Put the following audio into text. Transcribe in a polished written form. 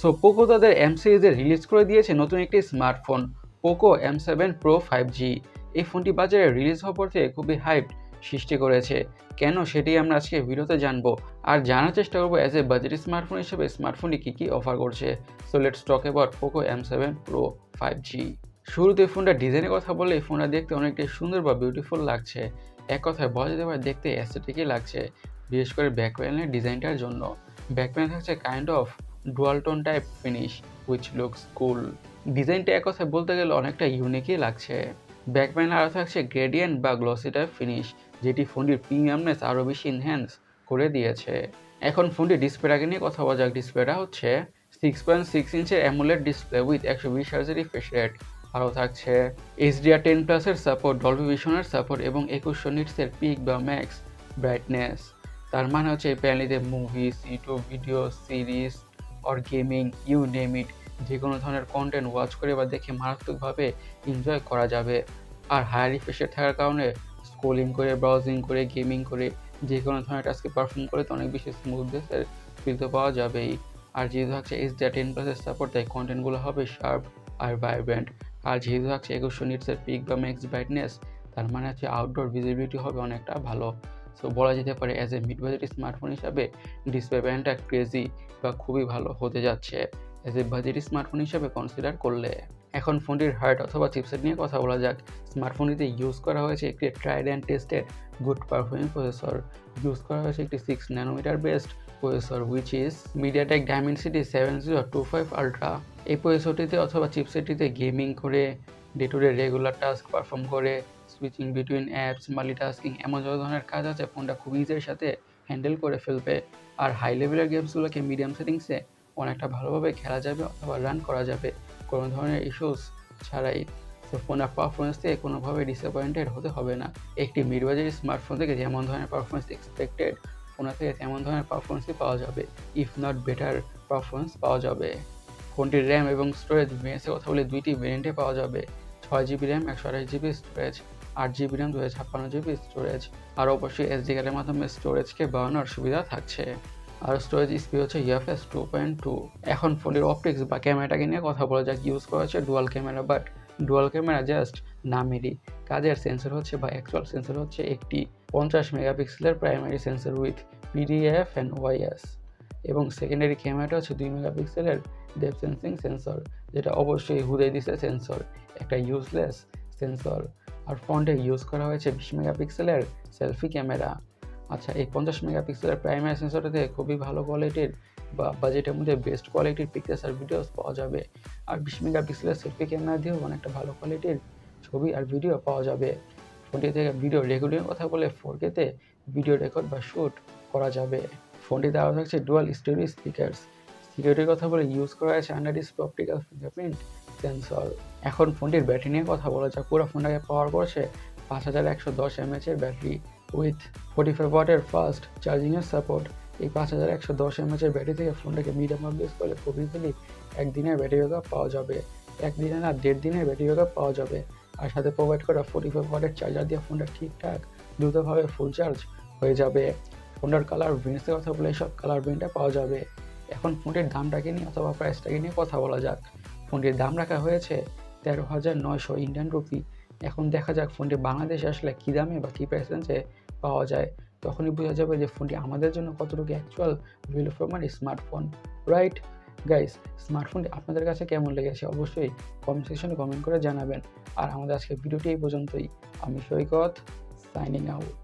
So Poco তাদের M সিরিজে release করে দিয়েছে নতুন একটি smartphone Poco M7 Pro 5G। এই ফোনটি বাজারে রিলিজ হওয়ার পর থেকে খুবই হাইপ সৃষ্টি করেছে। কেন সেটি আমরা আজকে ভিডিওতে জানবো আর জানার চেষ্টা করবো অ্যাজ এ বাজেট স্মার্টফোন হিসেবে স্মার্টফোনটি কী অফার করছে। So let's talk about Poco M7 Pro 5G। শুরুতে ফোনটার ডিজাইনের কথা বললে এই ফোনটা দেখতে অনেকটাই সুন্দর বা বিউটিফুল লাগছে। এক কথায় বলা যেতে পারে দেখতে অ্যাস্থেটিকই লাগছে, বিশেষ করে ব্যাক প্যানেলের ডিজাইনটার জন্য। ব্যাক প্যানেল থাকছে kind of dual tone type finish which looks cool. ডিজাইনটা এক কথায় বলতে গেলে অনেকটা ইউনিকই লাগছে। ব্যাক প্যানেল আরও থাকছে গ্রেডিয়েন্ট বা গ্লসি টাইপ ফিনিশ, যেটি ফোনটির প্রিমিয়ামনেস আরও বেশি এনহ্যান্স করে দিয়েছে। এখন ফোনটির ডিসপ্লেটাকে নিয়ে কথা বলা যাক। ডিসপ্লেটা হচ্ছে 6.6 ইঞ্চের অ্যামোলেড ডিসপ্লে উইথ 120 হার্জের রিফ্রেশ রেট। আরও থাকছে HDR10+-এর সাপোর্ট, ডলবি ভিশনের সাপোর্ট এবং 2100 নিটসের পিক বা ম্যাক্স ব্রাইটনেস। তার মানে হচ্ছে এই প্যানেলিতে movies, YouTube video, series or gaming you name it, যে কোনো ধরনের কন্টেন্ট ওয়াচ করে বা দেখে মারাত্মকভাবে এনজয় করা যাবে। আর হাই রিফ্রেশ রেট থাকার কারণে স্ক্রোলিং করে, ব্রাউজিং করে, গেমিং করে যে কোনো ধরনের টাস্কে পারফর্ম করে তো অনেক বেশি স্মুথনেসের ফিল তো পাওয়া যাবেই। আর যেহেতু থাকছে HDR10+-এর সাপোর্ট, তাই কন্টেন্টগুলো হবে শার্প আর ভাইব্রেন্ট। আর যেহেতু থাকছে 2100 নিটসের পিক বা ম্যাক্স ব্রাইটনেস, তার মানে হচ্ছে আউটডোর ভিজিবিলিটি হবে অনেকটা ভালো। সো বলা যেতে পারে as a mid budget smartphone হিসাবে ডিসপ্লে ব্যান্ডটা ক্রেজি বা খুবই ভালো হতে যাচ্ছে অ্যাজ এ বাজেট স্মার্টফোন হিসাবে কনসিডার করলে। এখন ফোনটির হার্ড অথবা চিপসেট নিয়ে কথা বলা যাক। স্মার্টফোনটিতে ইউজ করা হয়েছে একটি tried and tested good performing processor. Use করা হয়েছে একটি 6 nanometre based processor which is MediaTek Dimensity 7025 ultra. এই প্রসেসরটিতে অথবা চিপসেটটিতে গেমিং করে, day to day regular task perform করে, সুইচিং বিটুইন অ্যাপস, মাল্টিটাস্কিং এমন যত ধরনের কাজ আছে ফোনটা খুব ইজির সাথে হ্যান্ডেল করে ফেলবে। আর হাই লেভেলের গেমসগুলোকে মিডিয়াম সেটিংসে অনেকটা ভালোভাবে খেলা যাবে অথবা রান করা যাবে কোনো ধরনের ইস্যুস ছাড়াই। তো ফোনের পারফরমেন্স থেকে কোনোভাবে ডিসঅ্যাপয়েন্টেড হতে হবে না। একটি মিড বাজেট স্মার্টফোন থেকে যেমন ধরনের পারফরমেন্স এক্সপেক্টেড, ফোনের থেকে তেমন ধরনের পারফরমেন্সই পাওয়া যাবে, ইফ নট বেটার পারফরমেন্স পাওয়া যাবে। ফোনটির র্যাম এবং স্টোরেজ ভেরিয়েন্টসের কথা বলে দুইটি ভেরিয়েন্টে পাওয়া যাবে, 6GB RAM 128GB storage, 8GB RAM 256GB storage. আর অবশ্যই SD কার্ডের মাধ্যমে স্টোরেজকে বাড়ানোর সুবিধা থাকছে। আর স্টোরেজ স্পিড হচ্ছে UFS 2.2। এখন ফোনটির অপটিক্স বা ক্যামেরাটাকে নিয়ে কথা বলা যাক। ইউজ করা হচ্ছে dual camera, but dual camera just নামেরই। কাজের সেন্সর হচ্ছে বা অ্যাকচুয়াল সেন্সর হচ্ছে একটি 50 মেগাপিক্সেলের primary sensor with PDF and OIS, এবং সেকেন্ডারি ক্যামেরাটা হচ্ছে 2 মেগাপিক্সেলের ডেপথ সেন্সিং সেন্সর, যেটা অবশ্যই হুদাই দিছে সেন্সর, একটা ইউজলেস সেন্সর। আর ফ্রন্টে ইউজ করা হয়েছে 20 মেগাপিক্সেলের সেলফি ক্যামেরা। আচ্ছা, এই 50 মেগাপিক্সেলের প্রাইমারি সেন্সরটাতে খুবই ভালো কোয়ালিটির বা বাজেটের মধ্যে বেস্ট কোয়ালিটির পিকচার্স আর ভিডিওস পাওয়া যাবে। আর 20 মেগাপিক্সেলের সেলফি ক্যামেরা দিয়েও অনেকটা ভালো কোয়ালিটির ছবি আর ভিডিও পাওয়া যাবে। ফোনটি থেকে ভিডিও রেকর্ডিংয়ের কথা বলে 4K-তে ভিডিও রেকর্ড বা শ্যুট করা যাবে। ফোনটিতে আরও থাকছে ডুয়াল স্টেরিও স্পিকার্স। সিকিউরিটির কথা বলে ইউজ করা হয়েছে under display optical fingerprint sensor. এখন ফোনটির ব্যাটারি নিয়ে কথা বলা যাক। পুরো ফোনটাকে পাওয়ার করছে 5110 mAh ব্যাটারি উইথ 45 ওয়াটের ফাস্ট চার্জিংয়ের সাপোর্ট। এই 5110 mAh ব্যাটারি থেকে ফোনটাকে মিডিয়াম ইউজ করলে খুব ইজিলি একদিনের ব্যাটারি ব্যাকআপ পাওয়া যাবে, একদিনে না 1.5 দিনের ব্যাটারি ব্যাকআপ পাওয়া যাবে। আর সাথে প্রোভাইড করা 45 ওয়াটের চার্জার দিয়ে ফোনটা ঠিকঠাক দ্রুতভাবে ফুল চার্জ হয়ে যাবে। ফোনটার কালার ব্রেন্ডসের কথা বলে সব কালার ব্রেন্ডটা পাওয়া যাবে। এখন ফোনটির দামটাকে নিয়ে অথবা প্রাইসটাকে নিয়ে কথা বলা যাক। ফোনটির দাম রাখা হয়েছে 13,900 ইন্ডিয়ান রুপি। এখন দেখা যাক ফোনটি বাংলাদেশে আসলে কী দামে বা কী প্রাইস রেঞ্জে পাওয়া যায়, তখনই বোঝা যাবে যে ফোনটি আমাদের জন্য কতটুকু actual value for money smartphone. Right guys, স্মার্টফোনটি আপনাদের কাছে কেমন লেগেছে অবশ্যই কমেন্ট সেকশনে কমেন্ট করে জানাবেন। আর আমাদের আজকের ভিডিওটি এই পর্যন্তই। আমি সৈকত, সাইনিং আউট।